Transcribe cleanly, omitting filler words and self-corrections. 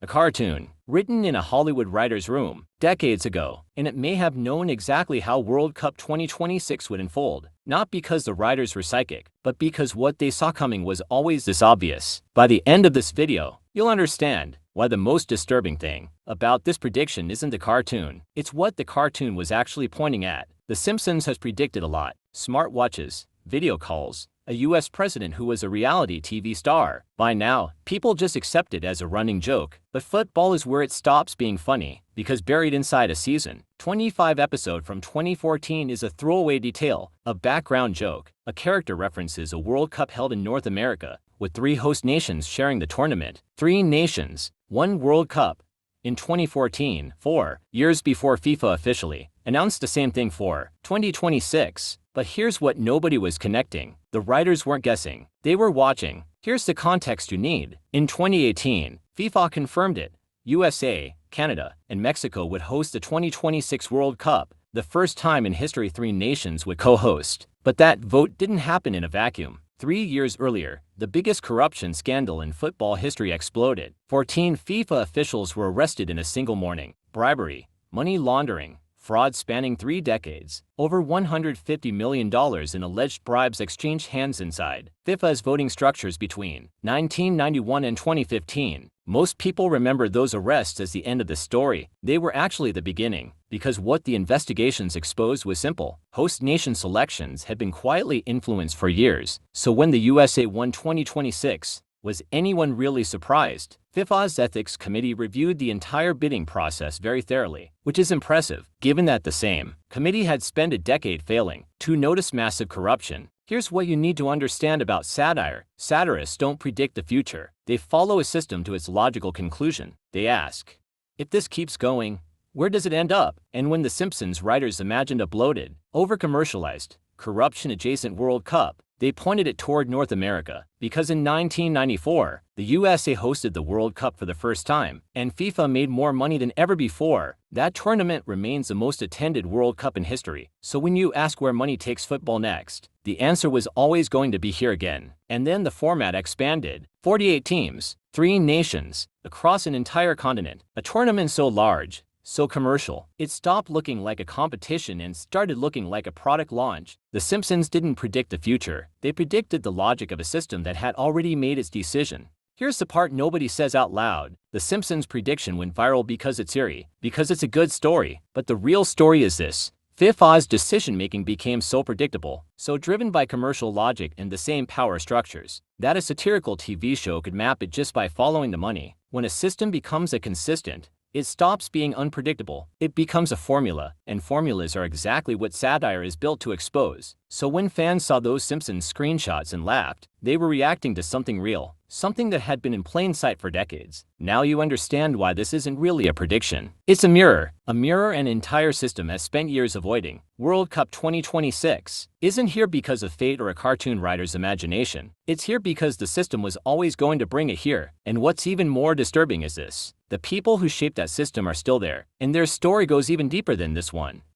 A cartoon, written in a Hollywood writer's room, decades ago, and it may have known exactly how World Cup 2026 would unfold, not because the writers were psychic, but because what they saw coming was always this obvious. By the end of this video, you'll understand why the most disturbing thing about this prediction isn't the cartoon, it's what the cartoon was actually pointing at. The Simpsons has predicted a lot: smartwatches, video calls, a US president who was a reality TV star. By now, people just accept it as a running joke, but football is where it stops being funny, because buried inside a season 25 episode from 2014 is a throwaway detail, a background joke. A character references a World Cup held in North America, with 3 host nations sharing the tournament. 3 nations, 1 World Cup. In 2014, 4 years before FIFA officially announced the same thing for 2026. But here's what nobody was connecting. The writers weren't guessing. They were watching. Here's the context you need. In 2018, FIFA confirmed it. USA, Canada, and Mexico would host the 2026 World Cup, the first time in history 3 nations would co-host. But that vote didn't happen in a vacuum. 3 years earlier, the biggest corruption scandal in football history exploded. 14 FIFA officials were arrested in a single morning. Bribery, money laundering, fraud spanning 3 decades. Over $150 million in alleged bribes exchanged hands inside FIFA's voting structures between 1991 and 2015. Most people remember those arrests as the end of the story. They were actually the beginning, because what the investigations exposed was simple. Host nation selections had been quietly influenced for years. So when the USA won 2026, was anyone really surprised? FIFA's Ethics Committee reviewed the entire bidding process very thoroughly, which is impressive, given that the same committee had spent a decade failing to notice massive corruption. Here's what you need to understand about satire. Satirists don't predict the future. They follow a system to its logical conclusion. They ask, if this keeps going, where does it end up? And when the Simpsons writers imagined a bloated, over-commercialized, corruption-adjacent World Cup, they pointed it toward North America, because in 1994, the USA hosted the World Cup for the first time, and FIFA made more money than ever before. That tournament remains the most attended World Cup in history. So when you ask where money takes football next, the answer was always going to be here again. And then the format expanded. 48 teams, 3 nations, across an entire continent. A tournament so large, so commercial, it stopped looking like a competition and started looking like a product launch. The Simpsons didn't predict the future. They predicted the logic of a system that had already made its decision. Here's the part nobody says out loud. The Simpsons prediction went viral because it's eerie, because it's a good story. But the real story is this: FIFA's decision-making became so predictable, so driven by commercial logic and the same power structures, that a satirical TV show could map it just by following the money. When a system becomes a consistent, it stops being unpredictable. It becomes a formula, and formulas are exactly what satire is built to expose. So when fans saw those Simpsons screenshots and laughed, they were reacting to something real, something that had been in plain sight for decades. Now you understand why this isn't really a prediction. It's a mirror an entire system has spent years avoiding. World Cup 2026 isn't here because of fate or a cartoon writer's imagination. It's here because the system was always going to bring it here. And what's even more disturbing is this: the people who shaped that system are still there, and their story goes even deeper than this one.